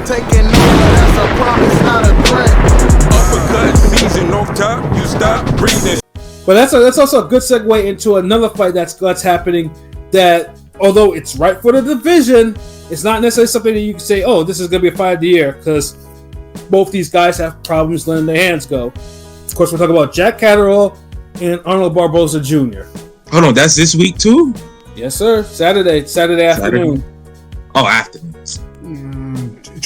I'm taking over, that's a promise, not a threat. Uppercut season off top, you stop breathing. But that's also a good segue into another fight that's happening. That although it's right for the division, it's not necessarily something that you can say, "Oh, this is going to be a fight of the year," because both these guys have problems letting their hands go. Of course, we're talking about Jack Catterall and Arnold Barboza Jr. Hold on, that's this week too? Yes, sir. Saturday afternoon. Oh, afternoons.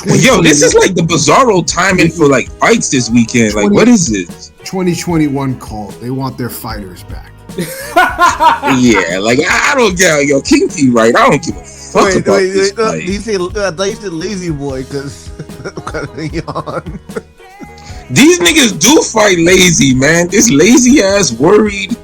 Yo, this is like the bizarro timing for like fights this weekend. Like, what is this? 2021 call. They want their fighters back. Yeah, like I don't get yo Kinky right. I don't give a fuck about this fight. I thought you said lazy boy because yawn. These niggas do fight lazy, man. This lazy ass, worried,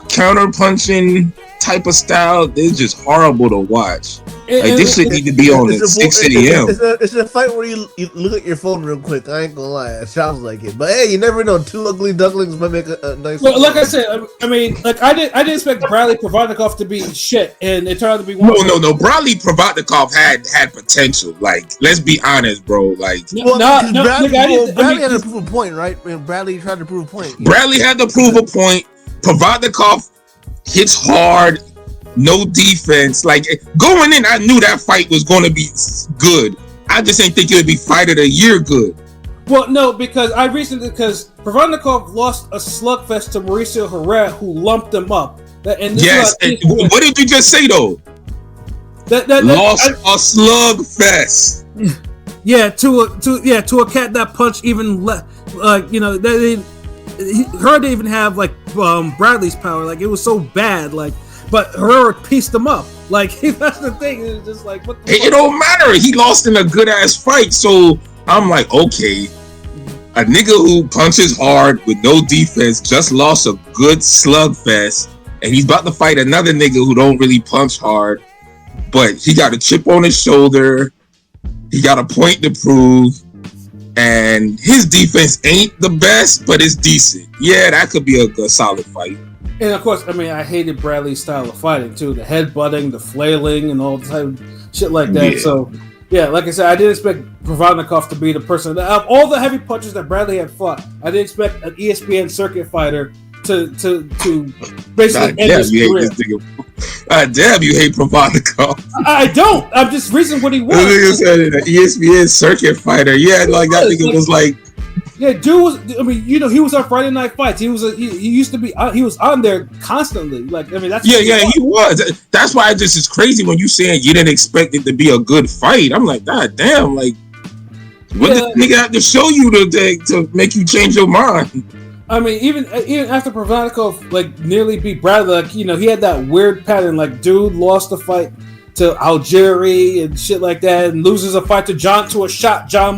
counter punching type of style, they're just horrible to watch. Like this shit need to be on at 6 a.m. It's a fight where you look at your phone real quick. I ain't gonna lie, it sounds like it. But hey, you never know. Two ugly ducklings might make a nice. Well, like I said, I mean, like I didn't expect Bradley Provodnikov to be shit, and it turned out to be one. No. Bradley Provodnikov had potential. Like, let's be honest, bro. Like, Bradley had to prove a point, right? And Bradley tried to prove a point. Bradley had to prove a point. Provodnikov hits hard. No defense. Like, going in, I knew that fight was going to be good. I just didn't think it would be fight of the year good. Well, no, because Provodnikov lost a slugfest to Mauricio Herrera, who lumped him up. Yes, and what did you just say though? Lost a slugfest. Yeah, to a cat that punched even less. Herrera didn't even have like Bradley's power. Like, it was so bad. Like. But Herrera pieced him up. Like, that's the thing. It's just like, what the fuck? Don't matter. He lost in a good ass fight. So I'm like, okay, a nigga who punches hard with no defense just lost a good slugfest, and he's about to fight another nigga who don't really punch hard, but he got a chip on his shoulder. He got a point to prove, and his defense ain't the best, but it's decent. Yeah, that could be a solid fight. And of course, I mean, I hated Bradley's style of fighting too. The headbutting, the flailing, and all the type of shit like that. Yeah. So, yeah, like I said, I didn't expect Provodnikov to be the person. Of all the heavy punches that Bradley had fought, I didn't expect an ESPN circuit fighter to basically end his career. Damn, you hate Provodnikov. I don't. I'm just reasoning what he was. Nigga said an ESPN circuit fighter. Yeah, like that nigga was like. Yeah, dude was. I mean, he was on Friday Night Fights. He was. He used to be. He was on there constantly. Like, I mean, that's. Yeah, he was. That's why it just is crazy when you saying you didn't expect it to be a good fight. I'm like, God damn, like, what did the nigga have to show you to make you change your mind? I mean, even after Provodnikov like nearly beat Bradley, like, he had that weird pattern. Like, dude lost the fight to Algieri and shit like that, and loses a fight to John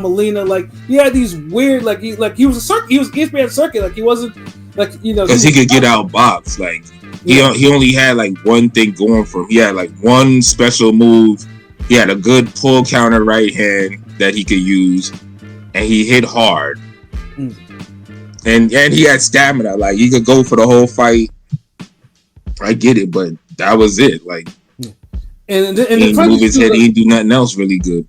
Molina. Like, he had these weird, he was ESPN circuit. Like, he wasn't like, because he could get out boxed. Like, he only had like one thing going for him. He had like one special move. He had a good pull counter right hand that he could use, and he hit hard. And he had stamina. Like, he could go for the whole fight. I get it, but that was it. Like. And he didn't move his head. He didn't do nothing else really good.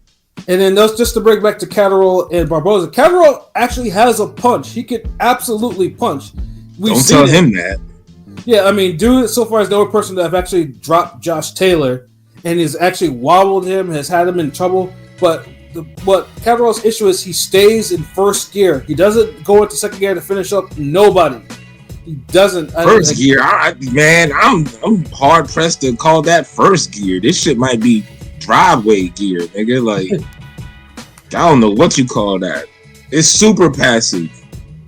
And then just to bring back to Catterall and Barboza. Catterall actually has a punch. He could absolutely punch. Don't tell him that. Yeah, I mean, dude, so far is the only person that have actually dropped Josh Taylor and has actually wobbled him, has had him in trouble. But what Catterall's issue is, he stays in first gear. He doesn't go into second gear to finish up nobody. He doesn't. First gear, I'm hard pressed to call that first gear. This shit might be driveway gear, nigga. Like, I don't know what you call that. It's super passive.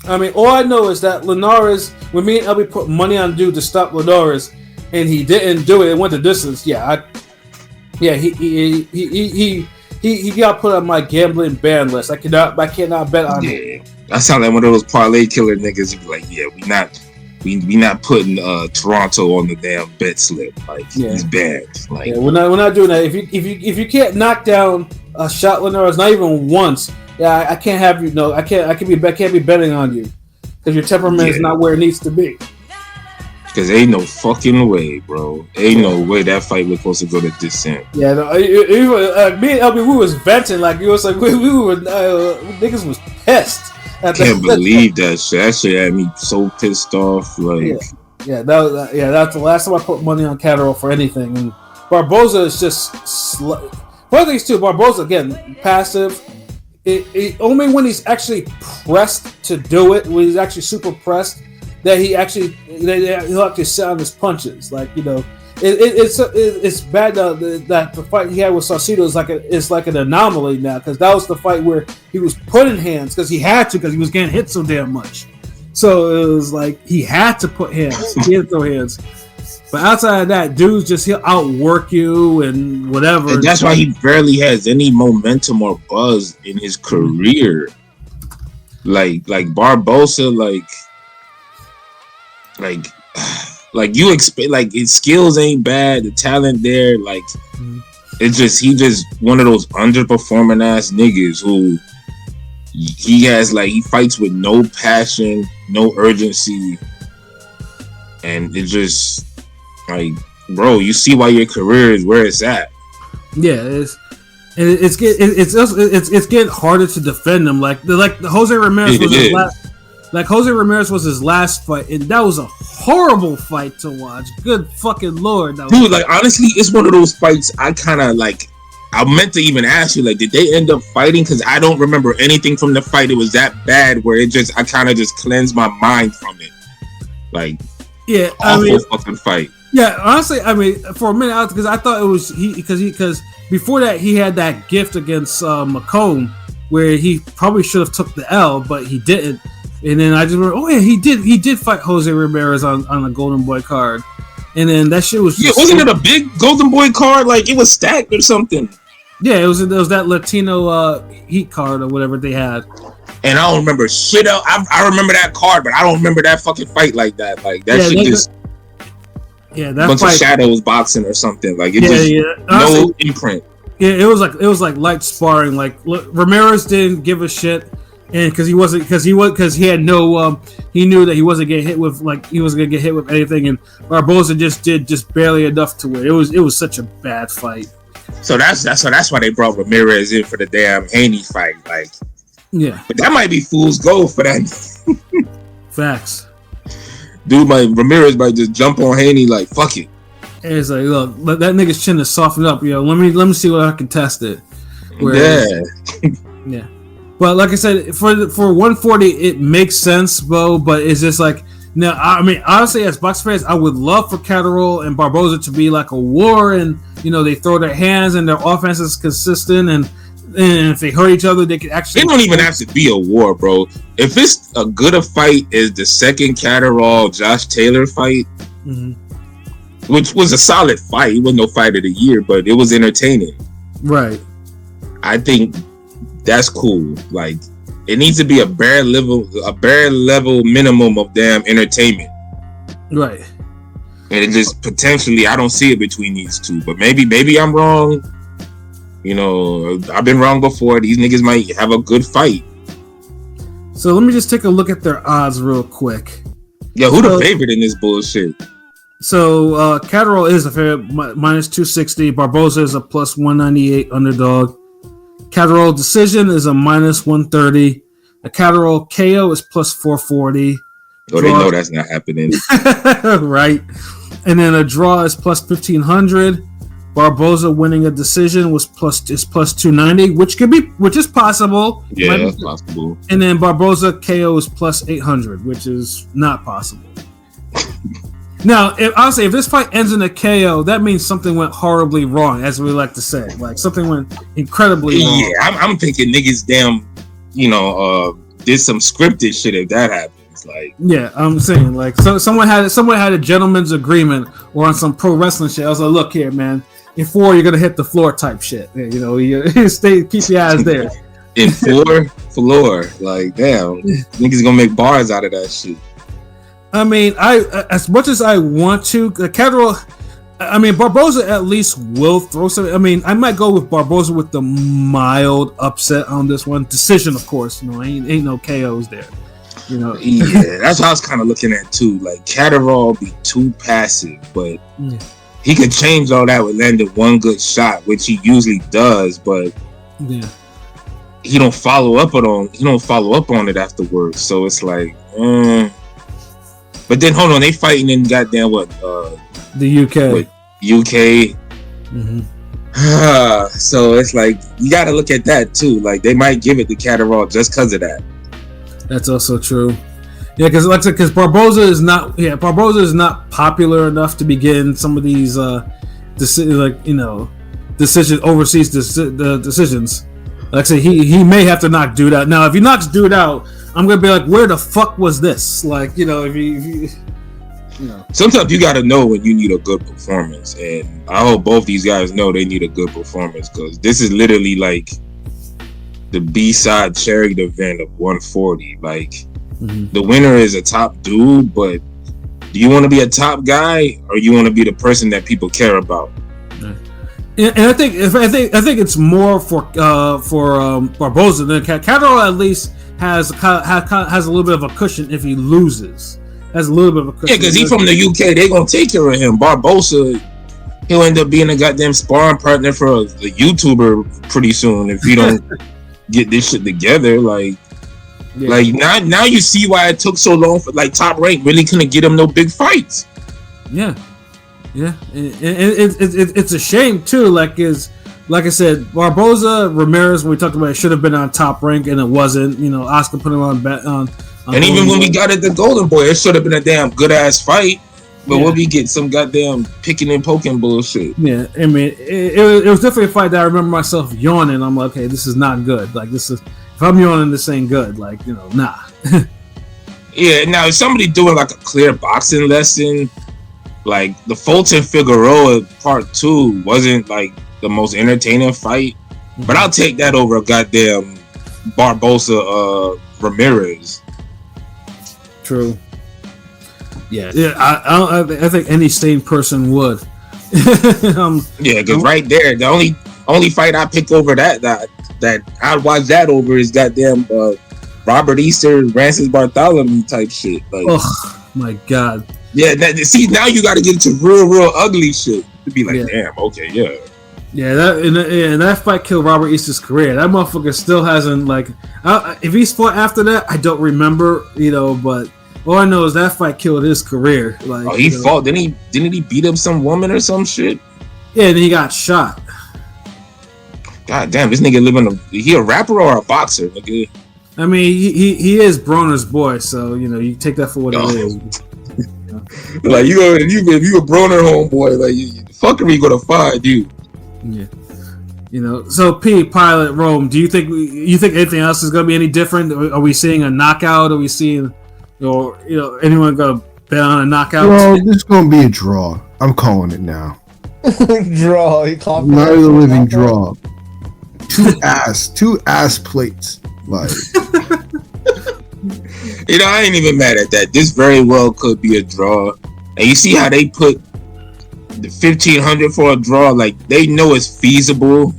I mean, all I know is that Linares, when me and Elby put money on dude to stop Linares, and he didn't do it. It went the distance. He got put on my gambling ban list. I cannot bet on him. That sounds like one of those parlay killer niggas. You be like, yeah, we not putting Toronto on the damn bet slip. Like, he's bad. Like, we're not doing that. If you can't knock down a shot Linares, not even once, I can't have you. No, I can't be betting on you because your temperament is not where it needs to be. Cause ain't no fucking way, bro. Ain't no way that fight was supposed to go to descent. Yeah, no, me and LB, we was venting like it was like we were niggas was pissed. I can't believe that shit. That shit had me so pissed off. Like, that's the last time I put money on Catterall for anything. And Barboza is just one of these two. Barboza again passive. Only when he's actually pressed to do it, when he's actually super pressed, that he'll actually sit on his punches. Like, you know, it's bad that the fight he had with Saucedo is like an anomaly now, because that was the fight where he was putting hands because he had to, because he was getting hit so damn much. So it was like he had to put hands, he had to throw hands. But outside of that, dudes he'll outwork you and whatever. And that's why he barely has any momentum or buzz in his career. Like Barboza, like you expect, like his skills ain't bad, the talent there, like it's just he just one of those underperforming ass niggas who he fights with no passion, no urgency, and it just like, bro, you see why your career is where it's at. Yeah, it's getting harder to defend him. Like Jose Ramirez was his last. Like Jose Ramirez was his last fight, and that was a horrible fight to watch. Good fucking lord, dude! Like honestly, it's one of those fights I kind of like. I meant to even ask you, like, did they end up fighting? Because I don't remember anything from the fight. It was that bad where I kind of just cleansed my mind from it. Like, yeah, awful fucking fight. Yeah, honestly, I mean, for a minute, because I thought it was because before that he had that gift against Macomb where he probably should have took the L, but he didn't. And then I just remember, oh yeah, he did fight Jose Ramirez on a Golden Boy card, and then that shit was wasn't it a big Golden Boy card? Like it was stacked or something. Yeah, it was that Latino Heat card or whatever they had. And I don't remember shit else. I remember that card, but I don't remember that fucking fight like that. Like that shit just. Yeah, that bunch of shadows boxing or something. Like it honestly, no imprint. Yeah, it was like light sparring. Like Ramirez didn't give a shit, and because he had no he knew that he wasn't getting hit with anything, and Barboza just did barely enough to win. It was such a bad fight. So that's why they brought Ramirez in for the damn Haney fight. Like, yeah, but that might be fool's gold for that. Facts. Dude, Ramirez might just jump on Haney like, fuck it. And it's like, look, that nigga's chin is softened up. Yo, let me see what I can test it. Yeah. But like I said, for 140, it makes sense, bro. But it's just like, now, I mean, honestly, as box fans, I would love for Catterall and Barboza to be like a war, and they throw their hands and their offense is consistent, and if they hurt each other, they can actually. It don't even have to be a war, bro. If it's a good a fight as the second Catterall Josh Taylor fight, which was a solid fight, it wasn't no fight of the year, but it was entertaining. Right. I think that's cool. Like, it needs to be a bare level minimum of damn entertainment. Right. And it just potentially, I don't see it between these two, but maybe I'm wrong. I've been wrong before. These niggas might have a good fight. So let me just take a look at their odds real quick. Yeah, who the favorite in this bullshit? So Catterall is a favorite, minus 260. Barboza is a plus 198 underdog. Catterall decision is a minus 130. A Catterall KO is plus 440. Oh, they know that's not happening. Right. And then a draw is plus 1500. Barboza winning a decision is plus 290, which is possible. Yeah, that's possible. And then Barboza KO is plus 800, which is not possible. Now, if this fight ends in a KO, that means something went horribly wrong, as we like to say. Like something went incredibly wrong. Yeah, I'm thinking niggas did some scripted shit if that happens. Like, yeah, I'm saying like someone had a gentleman's agreement or on some pro wrestling shit. I was like, look here, man. In 4, you're gonna hit the floor type shit. You keep your eyes there. In 4 floor, like damn, niggas gonna make bars out of that shit. I mean, as much as I want to, Catterall. I mean, Barboza at least will throw some. I mean, I might go with Barboza with the mild upset on this one. Decision, of course. Ain't no KOs there. You know, Yeah, that's what I was kind of looking at too. Like Catterall be too passive, but he could change all that with landing one good shot, which he usually does. But he don't follow up on it afterwards. So it's like, but then hold on, they fighting in goddamn what? The UK. UK. So it's like you got to look at that too. Like they might give it to Catterall just because of that. That's also true. Yeah, because Barboza is not popular enough to begin some of these overseas decisions. Like I say, he may have to knock dude out. Now, if he knocks dude out, I'm gonna be like, where the fuck was this? Like, if you Sometimes you gotta know when you need a good performance, and I hope both these guys know they need a good performance because this is literally like the B-side charity event of 140. Like the winner is a top dude, but do you want to be a top guy or you want to be the person that people care about? And I think it's more for Barboza than Catterall. At least has a little bit of a cushion if he loses. Has a little bit of a cushion. Yeah, because he's from the UK. They gonna take care of him. Barboza, he'll end up being a goddamn sparring partner for the YouTuber pretty soon if he don't get this shit together. Like now you see why it took so long for like Top Rank really couldn't get him no big fights. Yeah. It's a shame too. Like I said, Barboza, Ramirez, when we talked about it, should have been on Top Rank and it wasn't. Oscar put him on. And even when we got at the Golden Boy, it should have been a damn good ass fight. But when we get some goddamn picking and poking bullshit. Yeah, I mean, it was definitely a fight that I remember myself yawning. I'm like, okay, this is not good. Like, if I'm yawning, this ain't good. Like, nah. Yeah, now if somebody doing like a clear boxing lesson, like the Fulton Figueroa Part 2 wasn't like the most entertaining fight, but I'll take that over a goddamn Barboza Ramirez. True. Yeah. I think any sane person would. Yeah, because right there, the only fight I pick over that I'd watch that over is goddamn Robert Easter, Francis Bartholomew type shit. Like, oh my god. Yeah, see now you got to get into real ugly shit to be like, damn, okay, yeah. Yeah, that fight killed Robert Easter's career. That motherfucker still hasn't like. If he's fought after that, I don't remember. But all I know is that fight killed his career. Like, he fought. Didn't he beat up some woman or some shit? Yeah, and then he got shot. God damn, this nigga living he a rapper or a boxer, nigga? I mean, he is Broner's boy, so you take that for what it is. Like if you a Broner homeboy, like fuckery you gonna find you. Yeah. So P Pilot Rome. Do you think anything else is gonna be any different? Are we seeing a knockout? Are we seeing, anyone gonna bet on a knockout? Well, this is gonna be a draw. I'm calling it now. Draw. He called not a living draw. Two ass plates. Like. I ain't even mad at that. This very well could be a draw. And you see how they put the 1,500 for a draw? Like, they know it's feasible.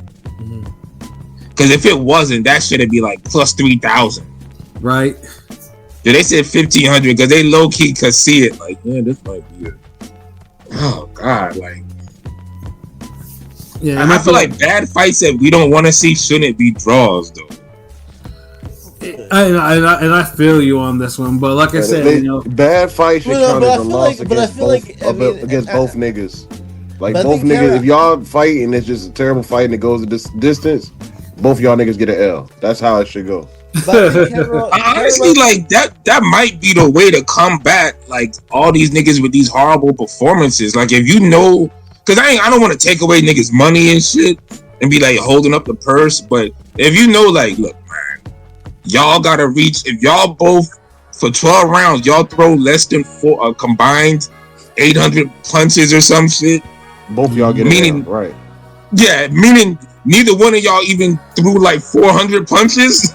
Because if it wasn't, that should be like plus 3,000. Right. Yeah, they said 1,500 because they low key could see it. Like, yeah, this might be it. Oh God, like. Yeah, I feel like bad fights that we don't want to see shouldn't be draws, though. I feel you on this one, but like I said, bad fights should count as a loss against both niggas. Like both niggas, if y'all fight and it's just a terrible fight and it goes this distance, both y'all niggas get an L. That's how it should go. Honestly, like that might be the way to combat like all these niggas with these horrible performances. Like if because I don't want to take away niggas' money and shit and be like holding up the purse, but if like, look, man, y'all gotta reach. If y'all both for 12 rounds, y'all throw less than combined 800 punches or some shit. Both of y'all get it, right? Yeah, meaning neither one of y'all even threw like 400 punches.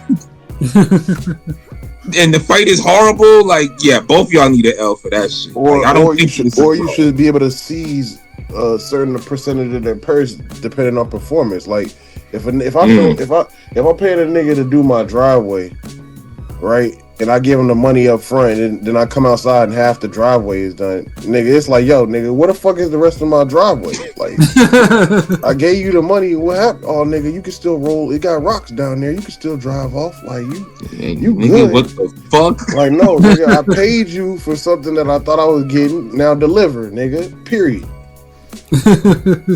And the fight is horrible. Like, yeah, both y'all need an L for that shit. You should be able to seize a certain percentage of their purse depending on performance. Like, if I'm paying a nigga to do my driveway, right, and I give him the money up front, and then I come outside and half the driveway is done. Nigga, it's like, yo, nigga, what the fuck is the rest of my driveway? Like, I gave you the money. What happened? Oh, nigga, you can still roll. It got rocks down there. You can still drive off. Like, you nigga, good. what the fuck? Like, no, nigga, I paid you for something that I thought I was getting. Now deliver, nigga. Period.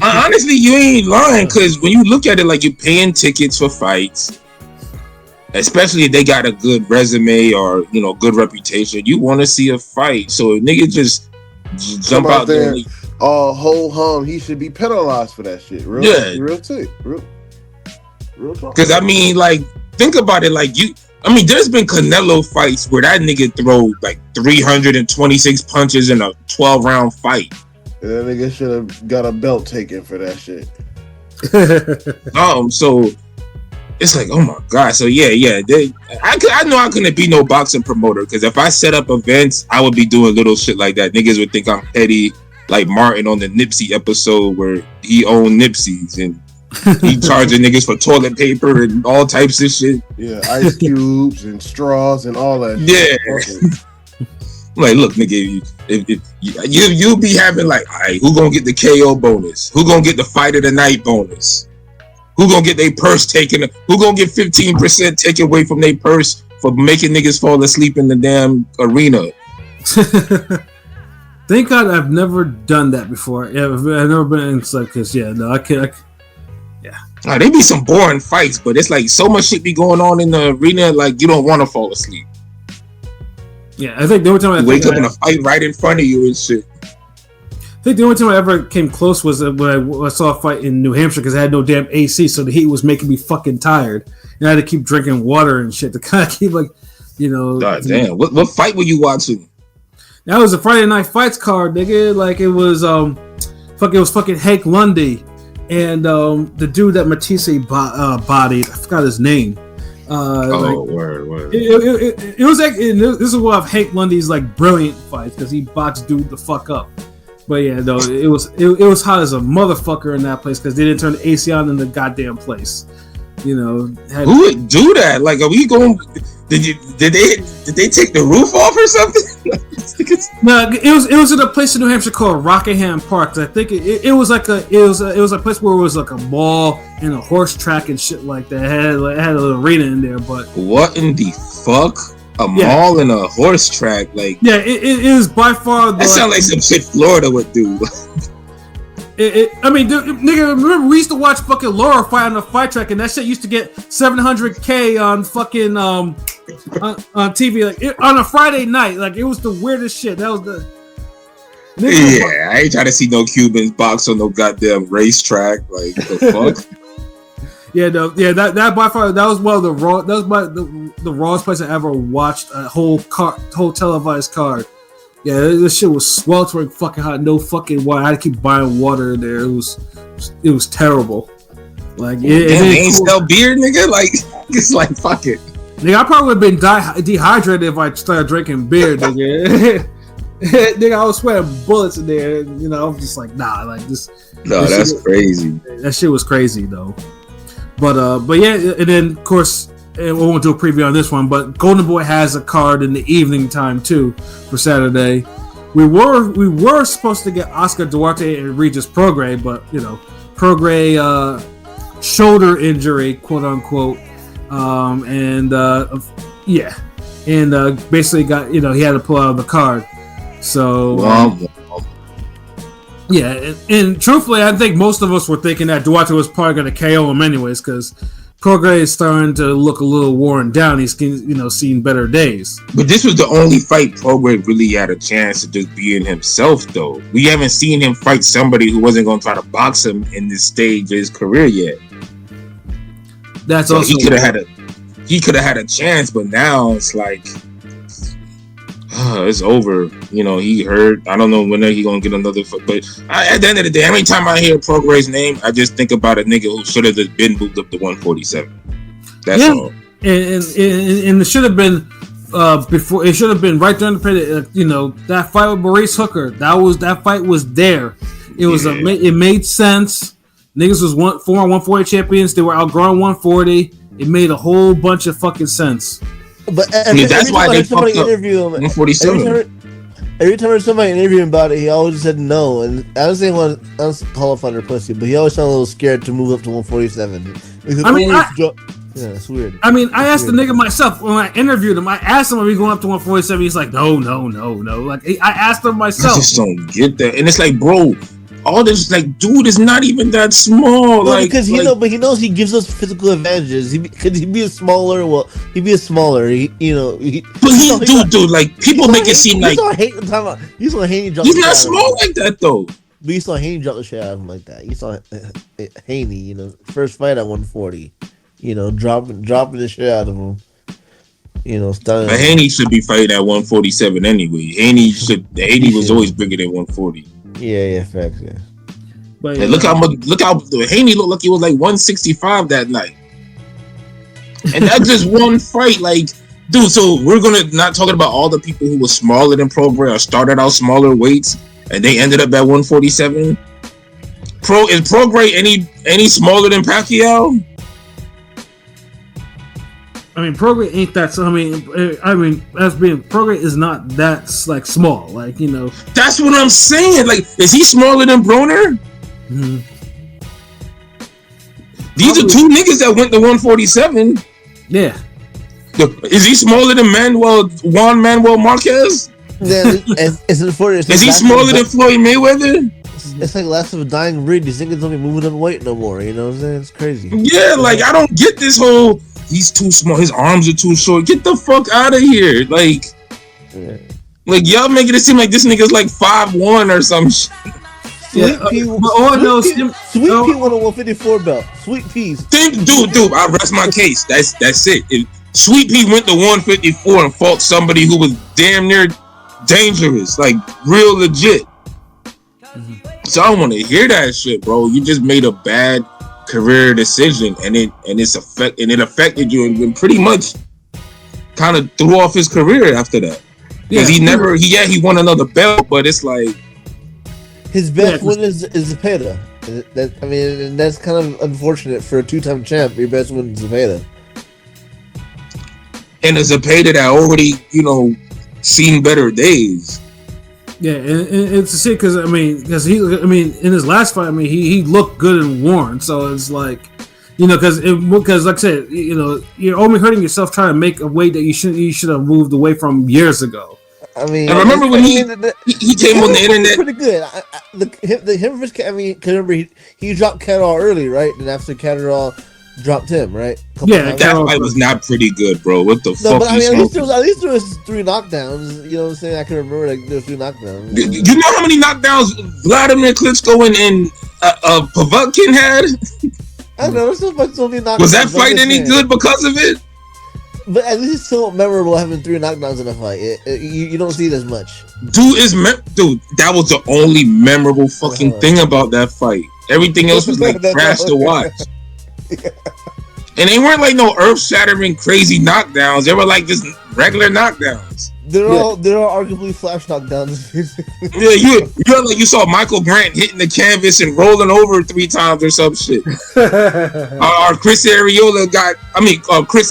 Honestly, you ain't lying, because when you look at it, like, you're paying tickets for fights, especially if they got a good resume or, you know, good reputation. You want to see a fight. So if nigga just jump out there and whole hum, he should be penalized for that shit. Real talk. Because I mean, like, think about it. Like, there's been Canelo fights where that nigga throw like 326 punches in a 12-round fight. And that nigga should have got a belt taken for that shit. So it's like, oh my god. So yeah. I know I couldn't be no boxing promoter, because if I set up events, I would be doing little shit like that. Niggas would think I'm petty, like Martin on the Nipsey episode where he owned Nipsey's and he charging niggas for toilet paper and all types of shit. Yeah, ice cubes and straws and all that shit. Yeah. Like, look, nigga, if you be having like, all right, who gonna get the KO bonus? Who gonna get the fight of the night bonus? Who gonna get their purse taken? Who gonna get 15% taken away from their purse for making niggas fall asleep in the damn arena? Thank God I've never done that before. Yeah, I've never been in like this. Yeah, no, I can't. Nah, they be some boring fights, but it's like so much shit be going on in the arena, like you don't want to fall asleep. Yeah, I think the only time I wake up in a fight right in front of you and shit. I think the only time I ever came close was when I saw a fight in New Hampshire, because I had no damn AC, so the heat was making me fucking tired, and I had to keep drinking water and shit to kind of keep, like, you know. God damn! What fight were you watching? That was a Friday Night Fights card, nigga. Like, it was fucking Hank Lundy and the dude that Matisse bodied. I forgot his name. Word. It was like, this is one of Hank Lundy's like brilliant fights, because he boxed dude the fuck up. But yeah, no, it was hot as a motherfucker in that place, because they didn't turn the AC on in the goddamn place. You know, who would do that? Like, are we going? Did they take the roof off or something? No, it was in a place in New Hampshire called Rockingham Park. I think it was a place where it was like a mall and a horse track and shit like that. It had an arena in there. But what in the fuck? A mall and a horse track? Like, yeah, it is by far. That sounds like some shit Florida would do. I mean, dude, nigga, remember we used to watch fucking Laura fight on the fight track, and that shit used to get 700K on fucking on TV, like on a Friday night. Like, it was the weirdest shit. That was the. Nigga, yeah, I ain't trying to see no Cubans box on no goddamn racetrack. Like, the fuck. Yeah, no, yeah, that by far, that was one of the raw. That was the rawest place I ever watched a whole televised card. Yeah, this shit was sweltering fucking hot. No fucking water. I had to keep buying water in there. It was terrible. Like, it ain't sell beer, nigga. Like, it's like, fuck it. Nigga, I probably would have been dehydrated if I started drinking beer, nigga. Nigga, I was sweating bullets in there. You know, I'm just like, nah, like this. No, that's shit, crazy. That shit was crazy though. But yeah, and then of course, we won't do a preview on this one, but Golden Boy has a card in the evening time too for Saturday. We were supposed to get Oscar Duarte and Regis Prograis, but you know, Prograis shoulder injury, quote unquote, and basically got, you know, he had to pull out of the card. So yeah, and truthfully, I think most of us were thinking that Duarte was probably going to KO him anyways, because Prograis is starting to look a little worn down. He's, you know, seen better days. But this was the only fight Prograis really had a chance to just be in himself, though. We haven't seen him fight somebody who wasn't going to try to box him in this stage of his career yet. That's so also he could have had a chance, but now it's like, it's over. You know, he hurt. I don't know when he gonna get another fight. But at the end of the day, every time I hear Prograis' name, I just think about a nigga who should have been moved up to 147. That's all. And it should have been before. It should have been right during the period. You know, that fight with Maurice Hooker. That fight was there. It was it made sense. Niggas was former 140 champions. They were outgrowing 140. It made a whole bunch of fucking sense. But that's why they fucked up interview him. 147. Every time there's somebody interviewing about it, he always said no. And I was saying one qualified or pussy, but he always sounded a little scared to move up to 147. Yeah, it's weird. I mean, I asked the nigga myself when I interviewed him. I asked him, "Are we going up to 147?" He's like, "No." Like I asked him myself. I just don't get that, and it's like, bro, all this like, dude is not even that small. No, like, because he knows he gives us physical advantages. Could he be a smaller? Well, he'd be a smaller. Dude, like people make it seem like he's not Haney. He's not small like that though. But you saw Haney drop the shit out of him like that. You saw Haney, first fight at 140. Dropping the shit out of him. Stunning. But Haney should be fighting at 147 anyway. Haney was always bigger than 140. Yeah, facts, yeah. But look how Haney looked like he was like 165 that night. And that's just one fight, like, dude. So we're gonna not talking about all the people who were smaller than Prograis or started out smaller weights and they ended up at 147. Is Prograis any smaller than Pacquiao? I mean, Prograis ain't that. So I mean, as being Prograis is not that like small. Like That's what I'm saying. Like, is he smaller than Broner? Mm-hmm. These are two niggas that went to 147. Yeah. Is he smaller than Juan Manuel Marquez? Yeah, it's unfortunate. Is he smaller than Floyd Mayweather? It's like last of a dying breed. These niggas don't be moving up weight no more. You know what I'm saying? It's crazy. Yeah, like I don't get this whole. He's too small. His arms are too short. Get the fuck out of here! Like y'all making it seem like this nigga's like 5'1" or some shit. Sweet Pea won a 154 belt. Sweet Peas. Dude, I rest my case. That's it. Sweet Pea went to 154 and fought somebody who was damn near dangerous, like real legit. So I don't want to hear that shit, bro. You just made a bad career decision, and it affected you, and pretty much kind of threw off his career after that. Because he won another belt, but it's like his best win is Zepeda. And that's kind of unfortunate for a two-time champ. Your best win is Zepeda. And a Zepeda that already, seen better days. Yeah, and it's a shit because in his last fight, he looked good and worn. So it's like, because like I said, you're only hurting yourself trying to make a weight that you should have moved away from years ago. I remember when he came on the internet. Pretty good. He dropped Catterall early, right? And after Catterall dropped him, right? That fight was not pretty good, bro. What the fuck? But at least there was 3 knockdowns. You know what I'm saying? I can remember there was 3 knockdowns. You know how many knockdowns Vladimir Klitschko and Povetkin had? I don't know. There's so many knockdowns. Was that fight any good because of it? But at least it's so memorable having 3 knockdowns in a fight. You don't see it as much. Dude, that was the only memorable fucking thing about that fight. Everything else was like trash to watch. And they weren't like no earth-shattering crazy knockdowns. They were like just regular knockdowns. They're all arguably flash knockdowns. You saw Michael Grant hitting the canvas and rolling over 3 times or some shit. Or Chris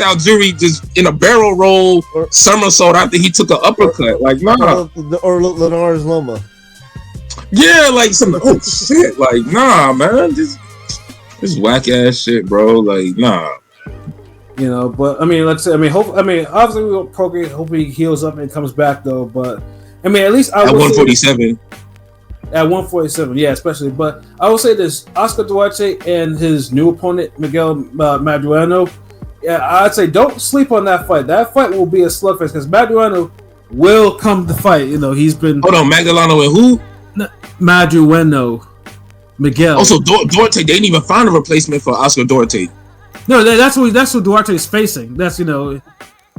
Algieri just in a barrel roll somersault after he took an uppercut. Like nah. Or Linares Loma. Yeah, like some shit. Like nah, man. This whack ass shit, bro. Like nah. But obviously we hope he heals up and comes back though. But at least at 147. At 147, yeah, especially. But I will say this: Oscar Duarte and his new opponent Miguel Madueno. Yeah, I'd say don't sleep on that fight. That fight will be a slugfest because Madueno will come to fight. He's been. Hold on, Magalano and who? Madueno. Miguel. Also, Duarte, they didn't even find a replacement for Oscar Duarte. No, that's what Duarte is facing. That's and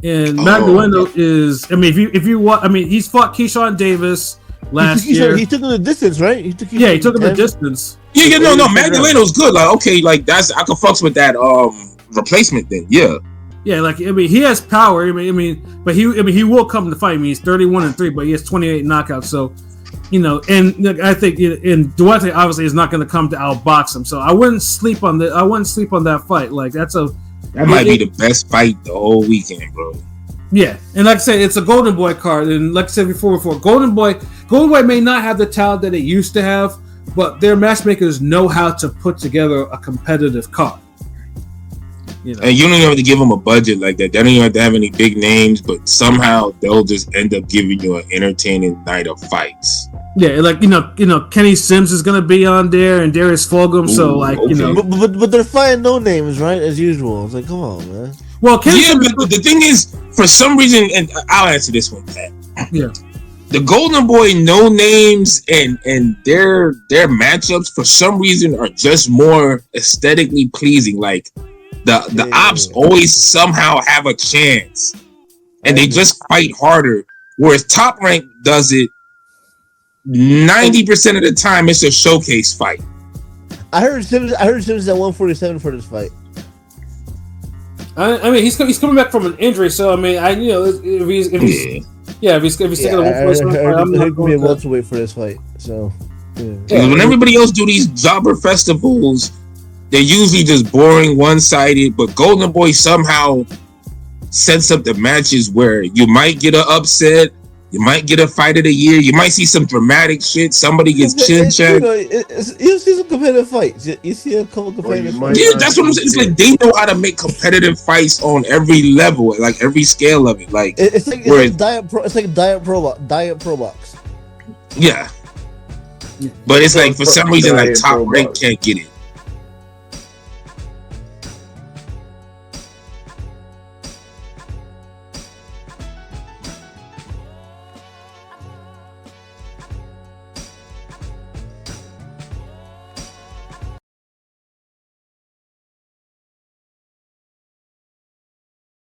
Madueno is. If you want, he's fought Keyshawn Davis last year. He took him the distance, right? He took him the distance. Yeah, no, Magdaleno's good. Like, okay, like I can fucks with that replacement then. Yeah. Yeah, like he has power. But he will come to fight. He's 31-3, but he has 28 knockouts. So. And I think and Duarte obviously is not going to come to outbox him, so I wouldn't sleep on that fight. Like that might be the best fight the whole weekend, bro. Yeah, and like I said, it's a Golden Boy card, and like I said before, Golden Boy may not have the talent that it used to have, but their matchmakers know how to put together a competitive card. You know? And you don't even have to give them a budget like that. They don't even have to have any big names, but somehow they'll just end up giving you an entertaining night of fights. Yeah, like you know, Kenny Sims is gonna be on there and Darius Fulgham. Ooh, so like okay. But they're fighting no names, right? As usual. It's like, come on, man. Well, but the thing is, for some reason, and I'll answer this one, Pat. Yeah. The Golden Boy no names and their matchups for some reason are just more aesthetically pleasing. Like the ops always somehow have a chance, and they just fight harder. Whereas Top Rank does it 90% of the time. It's a showcase fight. I heard Sims at 147 for this fight. I mean, he's coming back from an injury, so I mean, if he's sticking to 147, I'm not going to be a welterweight for this fight. So, when everybody else do these jobber festivals, they're usually just boring, one-sided. But Golden Boy somehow sets up the matches where you might get an upset, you might get a fight of the year, you might see some dramatic shit. Somebody gets chin checked. You see some competitive fights. You see a couple competitive fights. Yeah, that's what I'm saying. It's like they know how to make competitive fights on every level, like every scale of it. Like it's like Diet Pro Box. Yeah, but it's like for some reason, like Top Rank can't get it.